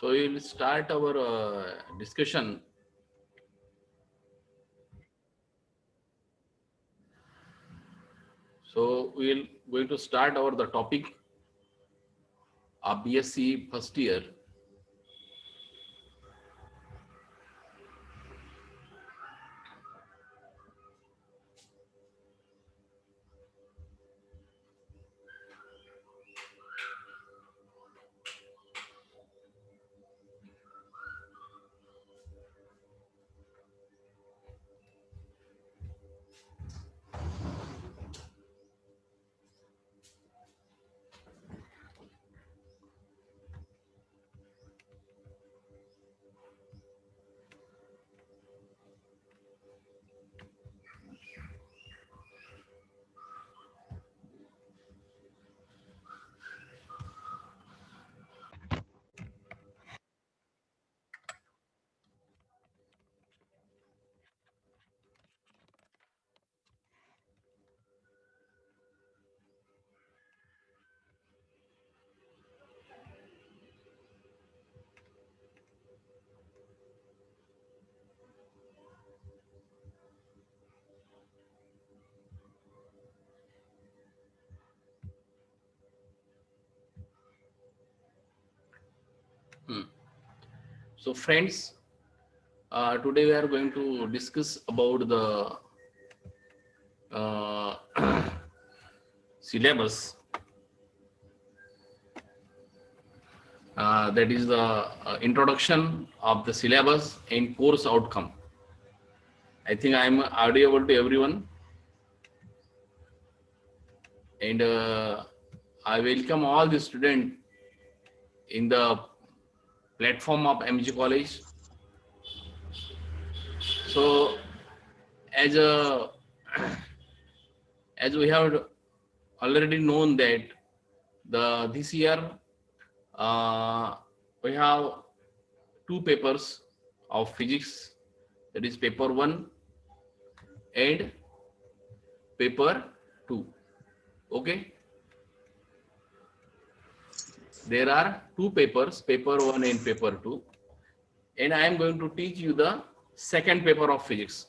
So we will start our discussion. So we will going to start our the topic of BSc first year. So friends, today we are going to discuss about the uh, syllabus. That is the introduction of the syllabus and course outcome. I think I am audible to everyone, and I welcome all the students in the platform of MG College. So, as a as we have already known that the this year uh, we have two papers of physics, that is paper 1 and paper 2. Okay, there are two papers, paper 1 and paper 2, and I am going to teach you the second paper of physics.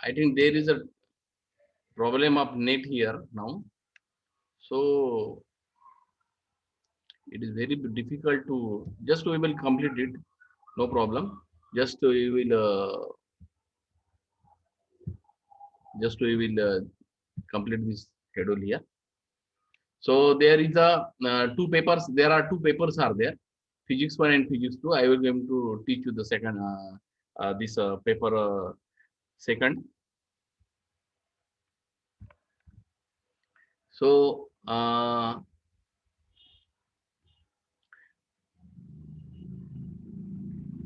I think there is a problem of net here now, so it is very difficult to just we will complete it, no problem. Just we will complete this schedule here. So there is a two papers. There are two papers are there, physics 1 and physics 2. I will going to teach you the second this paper second. So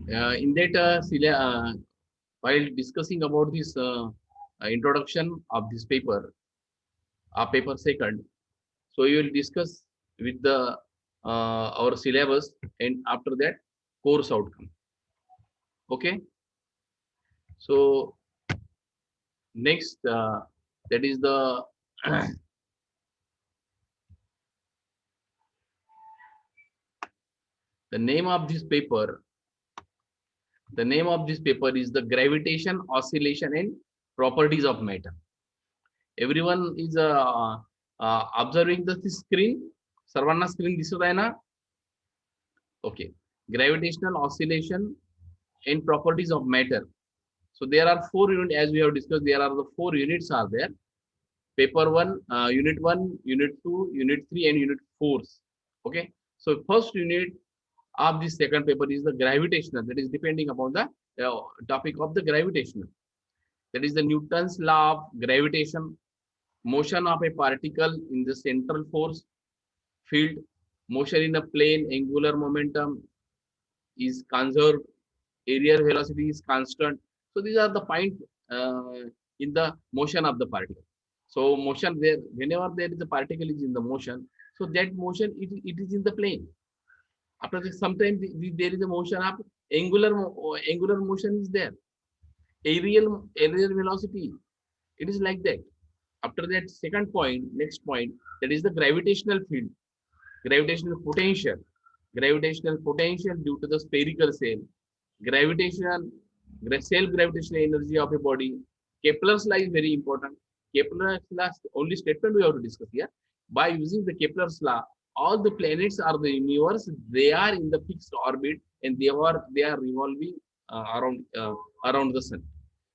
in that while discussing about this introduction of this paper, paper second, so you will discuss with the our syllabus, and after that course outcome. Okay. So next, that is the the name of this paper. The name of this paper is the gravitation, oscillation, and properties of matter. Everyone is observing the screen. सर्वांना screen दिसत आहे ना? Okay. Gravitational oscillation and properties of matter. So there are four units, as we have discussed. There are the four units are there. Paper 1, unit 1, unit 2, unit 3, and unit 4. Okay. So first unit of this second paper is the gravitational. That is depending upon the topic of the gravitational. That is the Newton's law of gravitation, motion of a particle in the central force field, motion in a plane, angular momentum is conserved, area velocity is constant. So these are the points in the motion of the particle. So motion there, whenever there is a particle is in the motion, so that motion it is in the plane. After this, sometimes there is a motion of angular motion is there. Aerial velocity. It is like that. After that, second point, next point, that is the gravitational field, gravitational potential, gravitational potential due to the spherical cell, gravitational self-gravitational energy of a body. Kepler's law is very important. Kepler's law, only statement we have to discuss here. By using the Kepler's law, all the planets are the universe. They are in the fixed orbit and they are revolving around the sun.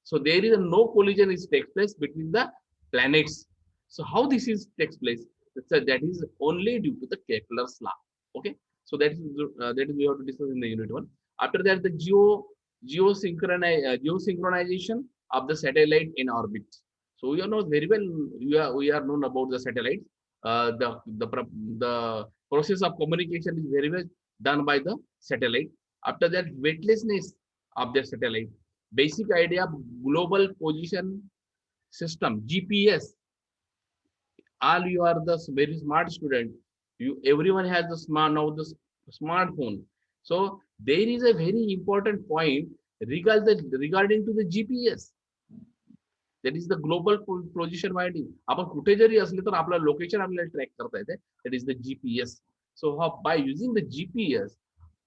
So there is no collision is takes place between the planets. So how this is takes place? That is only due to the Kepler's law. Okay. So that is we have to discuss in the unit one. After that, the geosynchronization of the satellite in orbit. So we are know very well. We are known about the satellites. The process of communication is very well done by the satellite. After that, weightlessness of the satellite. Basic idea of global position system (GPS). All you are the very smart student. Everyone has the smartphone. So there is a very important point regarding to the GPS. That is the global position finding. आपण कुठे जरी असले तर आपलं location आपल्याला track करता येते. That is the GPS. So by using the GPS,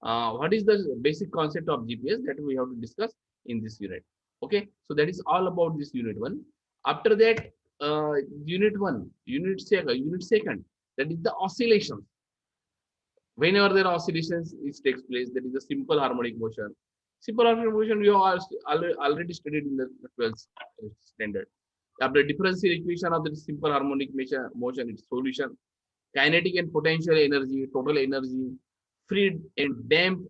what is the basic concept of GPS that we have to discuss in this unit? Okay, so that is all about this unit one. After that, unit second, that is the oscillation. Whenever there are oscillations, it takes place. That is a simple harmonic motion. Simple harmonic motion we have already studied in the 12th standard. After differential equation of the simple harmonic motion, its solution, kinetic and potential energy, total energy, free and damped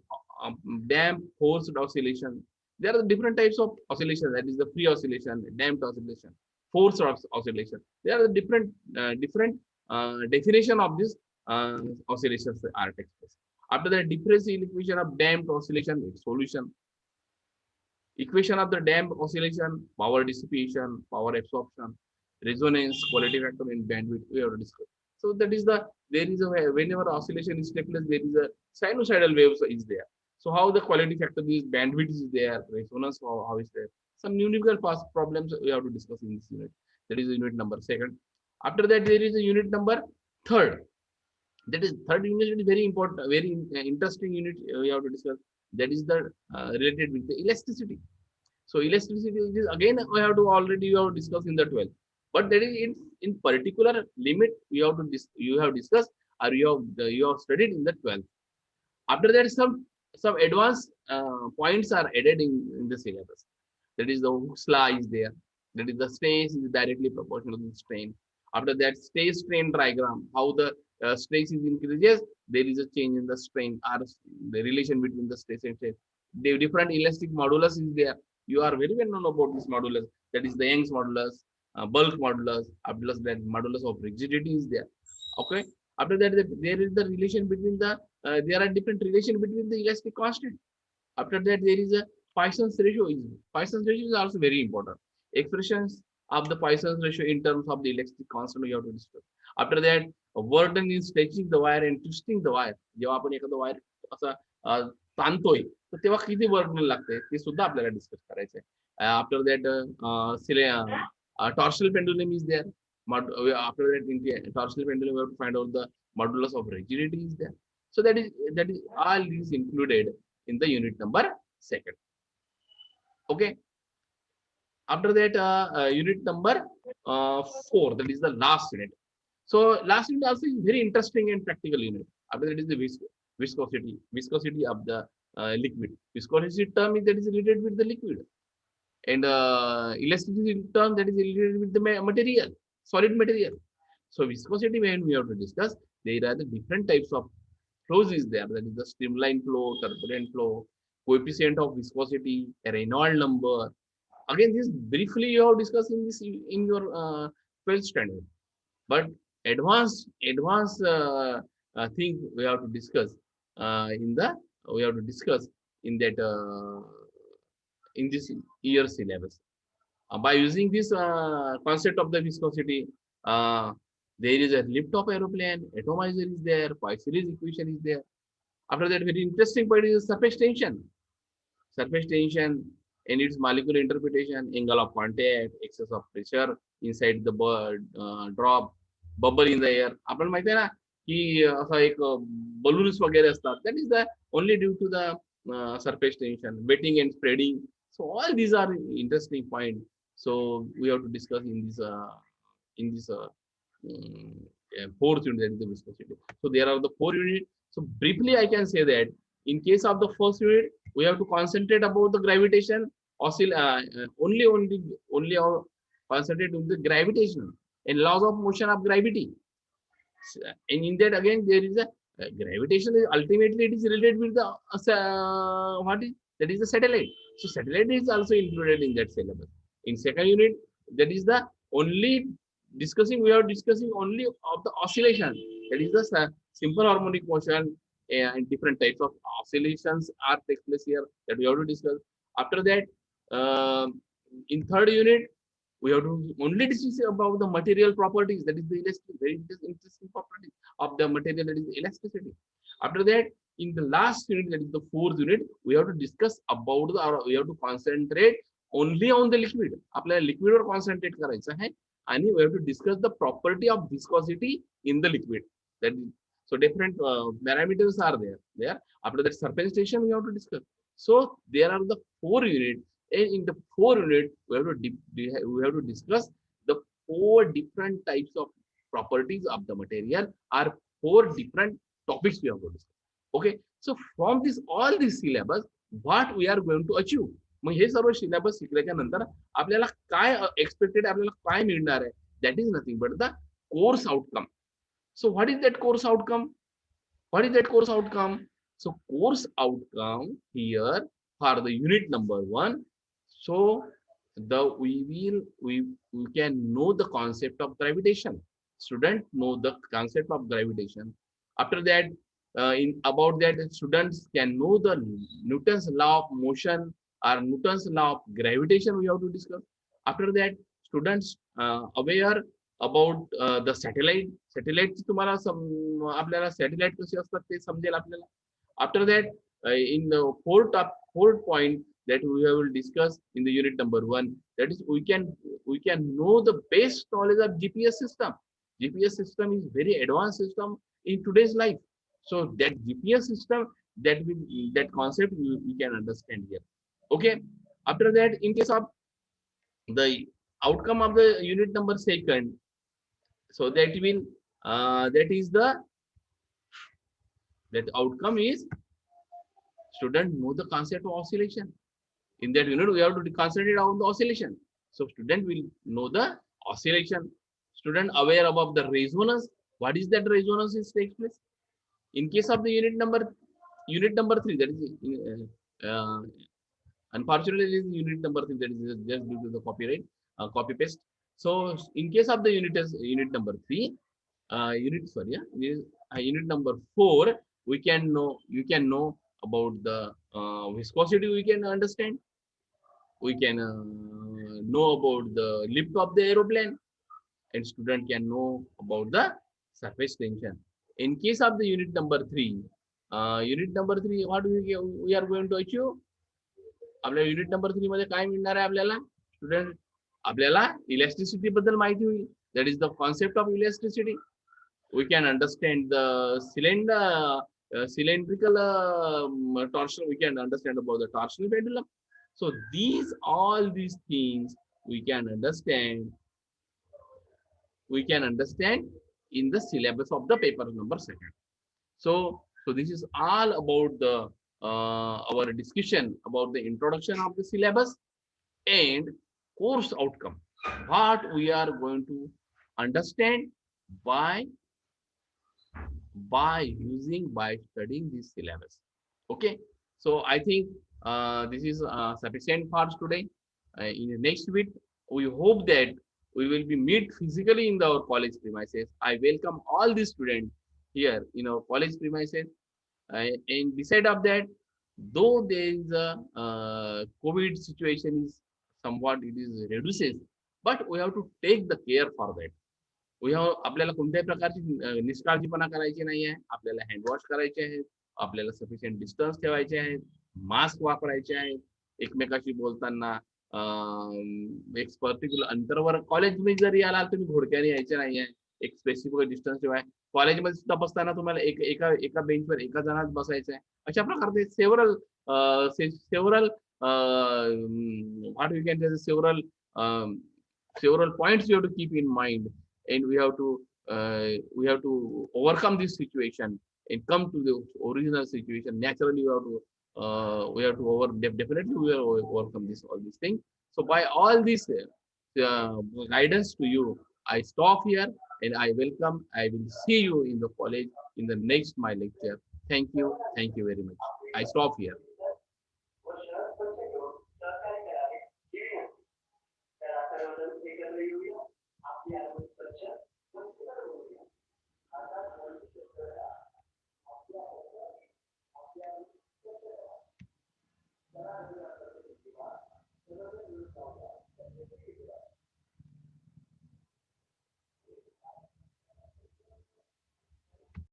forced oscillation. There are different types of oscillation. That is the free oscillation, damped oscillation, forced oscillation. There are different definition of this oscillations are takes place. After that, differential equation of damped oscillation, its solution. Equation of the damped oscillation, power dissipation, power absorption, resonance, quality factor, and bandwidth. We have discussed. So that is there is a whenever oscillation is taking place, there is a sinusoidal waves is there. So how the quality factor is, bandwidth is there, resonance how is there. Some numerical problems we have to discuss in this unit. That is unit number second. After that, there is a unit number third. That is third unit is very important, very interesting unit we have to discuss. That is the related with the elasticity. So elasticity is again we have to already you have discussed in the 12th, but that is in particular limit you have discussed or you have studied in the 12th. After that, some advanced points are added in the syllabus. That is the Hooke's law is there. That is the stress is directly proportional to the strain. After that, stress strain diagram, how the stress is increases, there is a change in the strain or the relation between the stress and strain. The different elastic modulus is there. You are very well known about this modulus. That is the Young's modulus, bulk modulus, plus that modulus of rigidity is there. Okay. After that, there is the relation between there are different relation between the elastic constant. After that, there is a Poisson's ratio. Poisson's ratio is also very important. Expressions of the Poisson's ratio in terms of the elastic constant you have to discuss. After that, burden in stretching the wire and twisting the wire. जेव्हा आपण एखादा wire असा ताणतोय तर तेव्हा किती वर्डन लागते ते सुद्धा आपल्याला डिस्कस करायचं आहे. After that, torsional pendulum is there. After that, in the torsional pendulum, we have to find out the modulus of rigidity is there. So that is all is included in the unit number second. Okay. After that, unit number 4, that is the last unit. So last unit also is very interesting and practical unit. After that is the viscosity of the liquid. Viscosity term is that is related with the liquid, and elasticity term that is related with the material, solid material. So viscosity, when we have to discuss, there are the different types of flows is there. That is the streamline flow, turbulent flow, coefficient of viscosity, Reynolds number. Again, this briefly you have discussed in your 12th standard. But advanced thing we have to discuss in that in this year syllabus. By using this concept of the viscosity, there is a lift of aeroplane, atomizer is there, Poisson equation is there. After that, very interesting point is surface tension. Surface tension and its molecular interpretation, angle of contact, excess of pressure inside the drop, bubble in the air. आपण माहिती आहे ना की असं एक balloons वगैरे असतात. That is the only due to the surface tension, wetting and spreading. So all these are interesting point. So we have to discuss in this fourth unit, that is the viscosity. So there are the 4 units. So briefly, I can say that in case of the first unit, we have to concentrate about the gravitation, only concentrate on the gravitation and laws of motion of gravity. And in that again, there is a gravitation. Ultimately, it is related with the what is that is the satellite. So satellite is also included in that syllabus. In second unit, that is the only discussing. We are discussing only of the oscillation. That is the simple harmonic motion and different types of oscillations are take place here that we have to discuss. After that, in third unit, we have to only discuss about the material properties, that is the elasticity, very interesting property of the material, that is the elasticity. After that, in the last unit, that is the fourth unit, we have to discuss about the, we have to concentrate only on the liquid. आपल्याला liquid वर concentrate करायचं आहे आणि we have to discuss the property of viscosity in the liquid. That is, so different parameters are there. After that, surface tension we have to discuss. So there are the 4 units. And in the 4 units, we have to discuss the 4 different types of properties of the material, or 4 different topics we have to discuss. Okay, so from this all these syllabus, what we are going to achieve. मग हे सर्व syllabus शिकल्याच्या नंतर आपल्याला काय expected, आपल्याला काय मिळणार आहे, that is nothing but the course outcome. So what is that course outcome? What is that course outcome? So course outcome here for the unit number 1. So we can know the concept of gravitation. Student know the concept of gravitation. After that, in about that, students can know the Newton's law of motion or Newton's law of gravitation. We have to discuss. After that, students aware about the satellite. Satellite तुम्हाला आपल्याला satellite कसे असतात ते समजेल आपल्याला. After that, in the fourth point that we will discuss in the unit number 1, that is we can know the base knowledge of GPS system. GPS system is very advanced system in today's life. So that GPS system, that concept we can understand here. Okay. After that, in case of the outcome of the unit number 2, so that will that outcome is student know the concept of oscillation. In that unit, we have to concentrate on the oscillation. So student will know the oscillation. Student aware about the resonance. What is that resonance is takes place? In case of the unit number 3, that is unfortunately it is unit number 3, that is just due to the copyright copy paste. So in case of the unit number 3, unit number 4, we can know, you can know about the viscosity. We can understand. We can know about the lift of the aeroplane, and student can know about the surface tension. In case of the unit number 3, what we are going to achieve? आपल्या unit number 3 मध्ये काय मिळणार आहे आपल्याला? Student, आपल्याला elasticity बद्दल माहिती होईल. That is the concept of elasticity. We can understand the cylindrical torsion. We can understand about the torsional pendulum. So all these things we can understand in the syllabus of the paper number 2. So this is all about the our discussion about the introduction of the syllabus and course outcome. What we are going to understand by studying this syllabus. Okay, so I think this is sufficient for today. In the next week, we hope that we will be meet physically in our college premises. I welcome all the students here in our college premises. And beside of that, though there is a COVID situation is somewhat it is reduces, but we have to take the care for that. आपल्याला कोणत्याही प्रकारची निष्काळजीपणा करायची नाही आहे. आपल्याला handwash करायचे आहेत, आपल्याला सफिशियंट डिस्टन्स ठेवायचे आहेत, मास्क वापरायचे आहेत, एकमेकाशी बोलताना एक पर्टिक्युलर अंतरावर कॉलेजमध्ये जरी आला तुम्ही घोडक्याने यायचे नाही आहे, एक स्पेसिफिक डिस्टन्स ठेवाय. कॉलेजमध्ये सुद्धा बसताना तुम्हाला एका बेंचवर एका जणात बसायचं आहे. अशा प्रकारचे several several what we can say several points you have to keep in mind, and we have to overcome this situation and come to the original situation. Naturally we have to definitely we have to overcome this all these things. So by all this guidance to you, I stop here and I will see you in the college in the next my lecture. Thank you very much. I stop here.